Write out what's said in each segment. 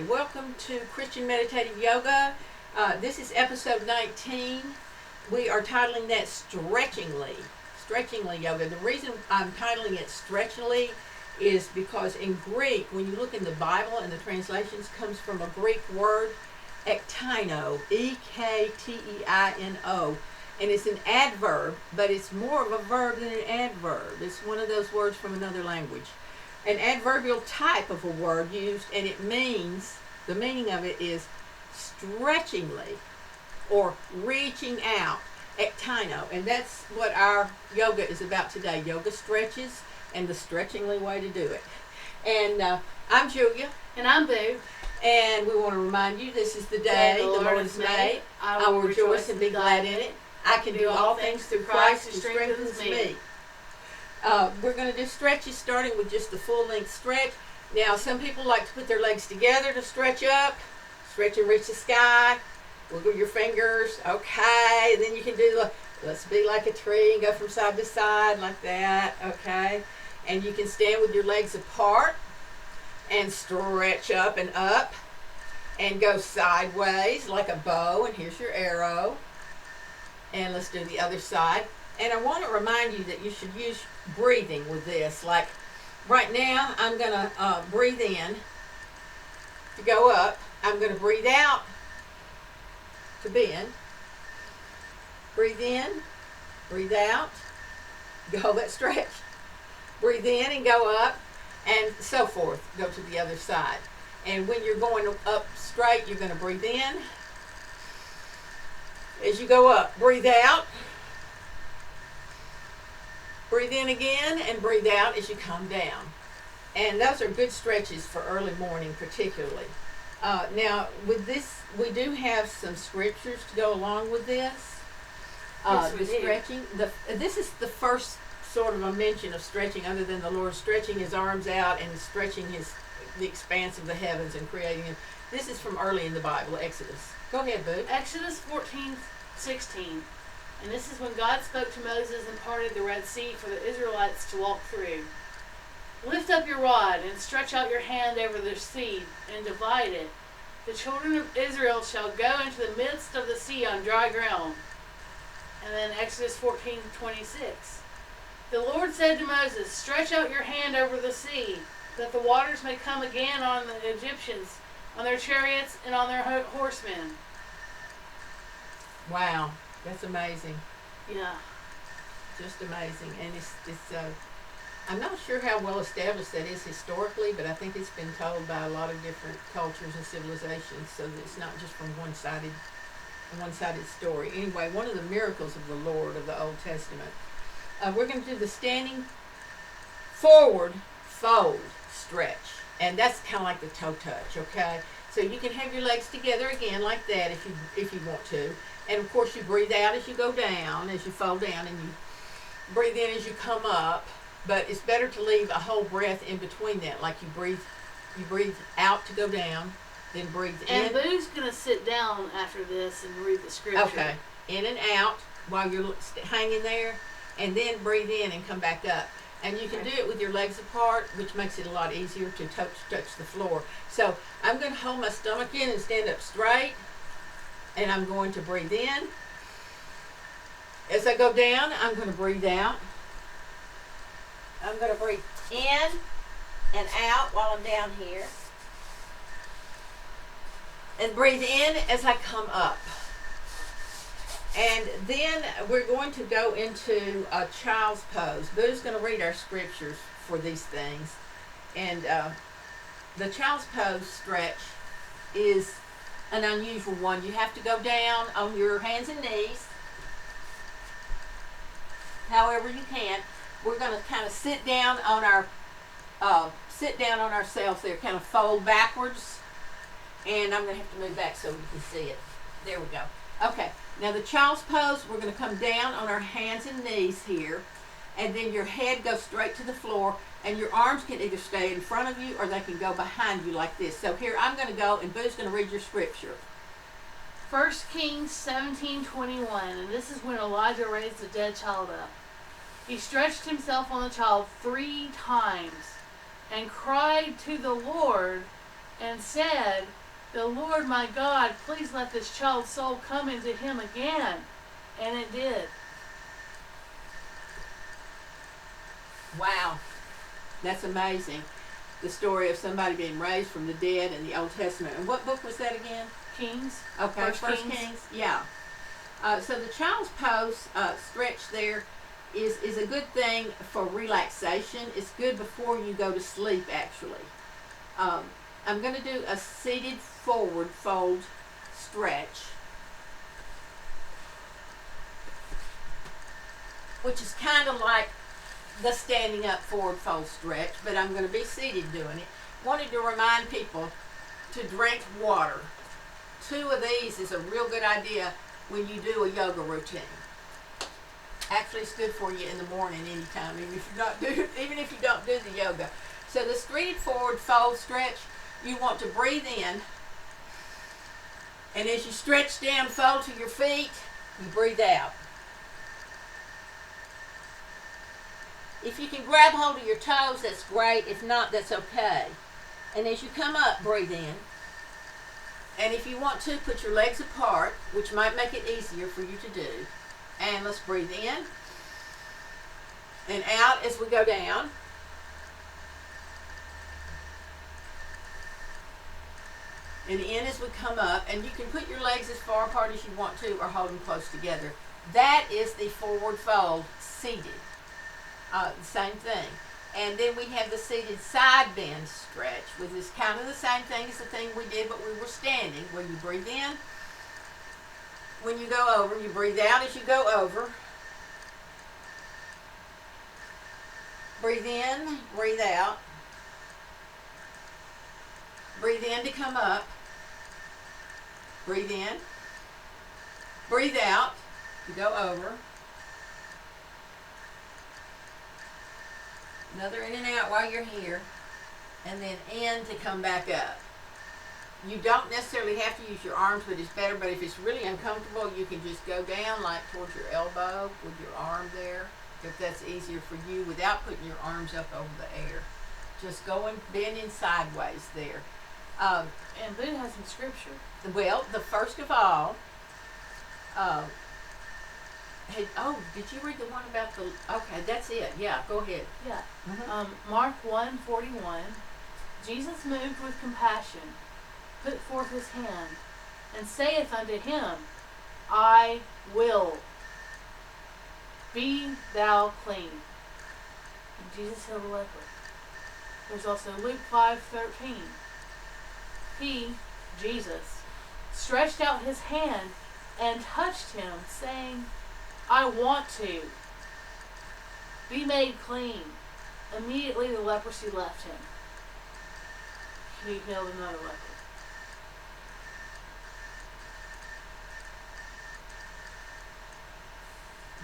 welcome to Christian Meditative Yoga. This is episode 19. We are titling that Stretchingly Yoga. The reason I'm titling it Stretchingly is because in Greek, when you look in the Bible and the translations, comes from a Greek word, EKTEINO, E-K-T-E-I-N-O. And it's an adverb, but it's more of a verb than an adverb. It's one of those words from another language. An adverbial type of a word used, and it means, the meaning of it is stretchingly or reaching out, EKTEINO. And that's what our yoga is about today. Yoga stretches and the stretchingly way to do it. And I'm Julia. And I'm Boo. And we want to remind you this is the day the Lord has made. I will rejoice and be glad in it. I can do all things through Christ who strengthens me. We're going to do stretches starting with just the full length stretch. Now some people like to put their legs together to stretch up. Stretch and reach the sky. Wiggle your fingers. Okay. Then you can do, let's be like a tree and go from side to side like that. Okay. And you can stand with your legs apart and stretch up and up and go sideways like a bow. And here's your arrow. And let's do the other side. And I want to remind you that you should use breathing with this. Like right now, I'm going to breathe in to go up. I'm going to breathe out to bend. Breathe in, breathe out, go that stretch. Breathe in and go up, and so forth. Go to the other side. And when you're going up straight, you're going to breathe in. As you go up, breathe out. Breathe in again and breathe out as you come down. And those are good stretches for early morning particularly. Now with this, we do have some scriptures to go along with this. The stretching. This is the first sort of a mention of stretching other than the Lord stretching his arms out and stretching the expanse of the heavens and creating them. This is from early in the Bible, Exodus. Go ahead, Boo. Exodus 14:16. And this is when God spoke to Moses and parted the Red Sea for the Israelites to walk through. Lift up your rod and stretch out your hand over the sea and divide it. The children of Israel shall go into the midst of the sea on dry ground. And then Exodus 14:26. The Lord said to Moses, stretch out your hand over the sea, that the waters may come again on the Egyptians, on their chariots, and on their horsemen. Wow, that's amazing. Yeah. Just amazing. And it's I'm not sure how well established that is historically, but I think it's been told by a lot of different cultures and civilizations, so that it's not just from one-sided story. Anyway, one of the miracles of the Lord of the Old Testament. We're going to do the standing forward fold stretch, and that's kind of like the toe touch. Okay, so you can have your legs together again like that if you want to, and of course you breathe out as you go down, as you fold down, and you breathe in as you come up. But it's better to leave a whole breath in between that, like you breathe out to go down, then breathe in. And Boo's going to sit down after this and read the scripture. Okay, in and out while you're hanging there, and then breathe in and come back up. And you can do it with your legs apart, which makes it a lot easier to touch the floor. So I'm going to hold my stomach in and stand up straight, and I'm going to breathe in. As I go down, I'm going to breathe out. I'm going to breathe in and out while I'm down here. And breathe in as I come up. And then we're going to go into a child's pose. Boo's going to read our scriptures for these things. And the child's pose stretch is an unusual one. You have to go down on your hands and knees, however you can. We're going to kind of sit down on ourselves there, kind of fold backwards. And I'm going to have to move back so you can see it. There we go. Okay, now the child's pose, we're going to come down on our hands and knees here. And then your head goes straight to the floor. And your arms can either stay in front of you or they can go behind you like this. So here I'm going to go and Boo's going to read your scripture. 1 Kings 17:21. And this is when Elijah raised the dead child up. He stretched himself on the child 3 times and cried to the Lord, and said, "The Lord my God, please let this child's soul come into him again." And it did. Wow. That's amazing. The story of somebody being raised from the dead in the Old Testament. And what book was that again? Kings. Okay, First Kings. Yeah. So the child's pose stretch there is a good thing for relaxation. It's good before you go to sleep, actually. I'm going to do a seated forward fold stretch, which is kind of like the standing up forward fold stretch, but I'm going to be seated doing it. Wanted to remind people to drink water. 2 of these is a real good idea when you do a yoga routine. Actually, it's good for you in the morning anytime, even if you don't do the yoga. So the seated forward fold stretch, you want to breathe in, and as you stretch down, fold to your feet, you breathe out. If you can grab hold of your toes, that's great. If not, that's okay. And as you come up, breathe in. And if you want to, put your legs apart, which might make it easier for you to do. And let's breathe in and out as we go down. And in as we come up. And you can put your legs as far apart as you want to or hold them close together. That is the forward fold seated. The same thing. And then we have the seated side bend stretch, which is kind of the same thing as the thing we did, but we were standing, where you breathe in. When you go over, you breathe out as you go over. Breathe in, breathe out. Breathe in to come up. Breathe in. Breathe out to go over. Another in and out while you're here, and then in to come back up. You don't necessarily have to use your arms, but it's better. But if it's really uncomfortable, you can just go down like towards your elbow with your arm there, if that's easier for you, without putting your arms up over the air. Just going, bending sideways there. And Boo has some scripture. Well, the first of all, did you read the one about the? Okay, that's it. Yeah, go ahead. Yeah. Mm-hmm. Mark 1:41. Jesus, moved with compassion, put forth his hand, and saith unto him, I will. Be thou clean. And Jesus healed the leper. There's also Luke 5:13. He, Jesus, stretched out his hand and touched him, saying, I want to. Be made clean. Immediately the leprosy left him. He healed another leper.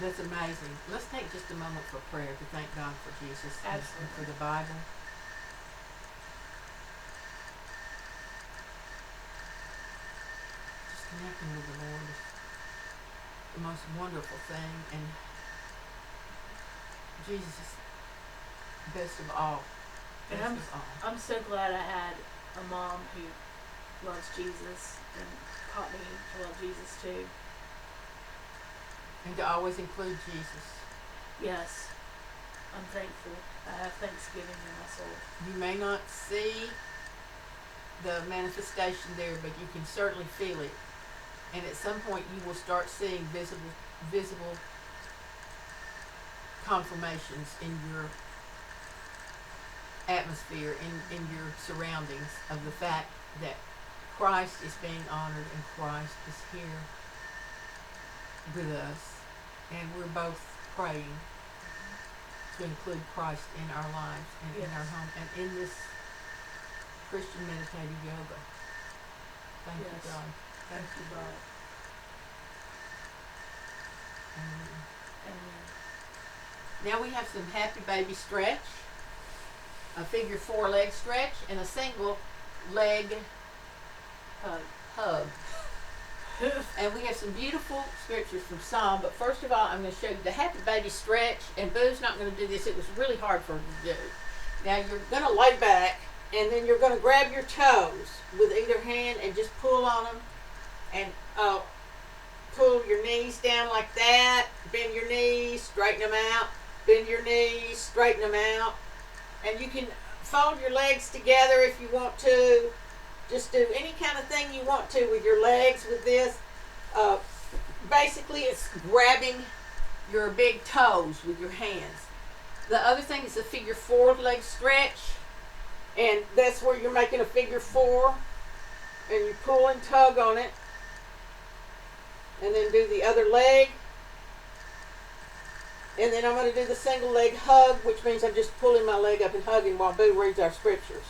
That's amazing. Let's take just a moment for prayer to thank God for Jesus and for the Bible. Just connecting with the Lord is the most wonderful thing, and Jesus is best of all. And I'm so glad I had a mom who loves Jesus and taught me to love Jesus too. And to always include Jesus. Yes, I'm thankful. I have thanksgiving in my soul. You may not see the manifestation there, but you can certainly feel it. And at some point you will start seeing visible confirmations in your atmosphere, in your surroundings, of the fact that Christ is being honored and Christ is here with us. And we're both praying to include Christ in our lives and in our home and in this Christian meditative yoga. Thank you, God. Thank you, God. Amen. Now we have some happy baby stretch, a figure 4 leg stretch, and a single leg hug. And we have some beautiful scriptures from Psalm, but first of all, I'm going to show you the happy baby stretch, and Boo's not going to do this. It was really hard for her to do. Now you're going to lay back And then you're going to grab your toes with either hand and just pull on them. And pull your knees down like that. Bend your knees, straighten them out. Bend your knees, straighten them out. And you can fold your legs together if you want to. Just do any kind of thing you want to with your legs with this. Basically, it's grabbing your big toes with your hands. The other thing is a figure 4 leg stretch. And that's where you're making a figure 4. And you pull and tug on it. And then do the other leg. And then I'm going to do the single leg hug, which means I'm just pulling my leg up and hugging while Boo reads our scriptures.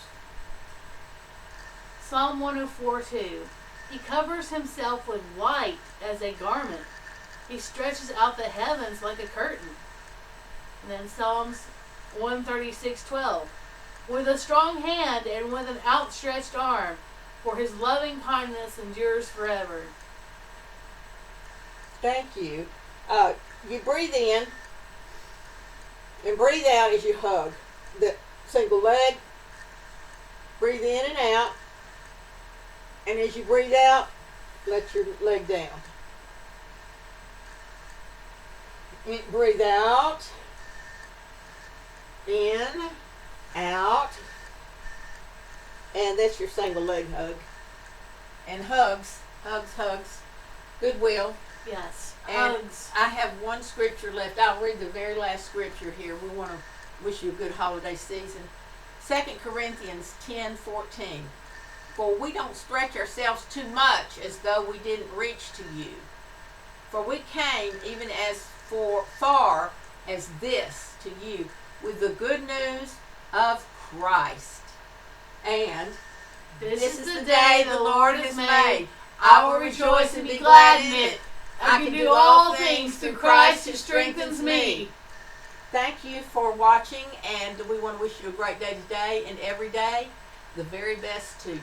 Psalm 104:2. He covers himself with white as a garment. He stretches out the heavens like a curtain. And then Psalms 136:12. With a strong hand and with an outstretched arm, for his loving kindness endures forever. Thank you. You breathe in and breathe out as you hug the single leg. Breathe in and out. And as you breathe out, let your leg down. Breathe out. In. Out. And that's your single leg hug. And hugs. Goodwill. Yes. And Hugs. I have one scripture left. I'll read the very last scripture here. We want to wish you a good holiday season. 2 Corinthians 10:14. For we don't stretch ourselves too much as though we didn't reach to you. For we came even as far as this to you with the good news of Christ. And This is the day the Lord has made. I will rejoice and be glad in it. I can do all things through Christ who strengthens me. Thank you for watching, and we want to wish you a great day today and every day. The very best to you.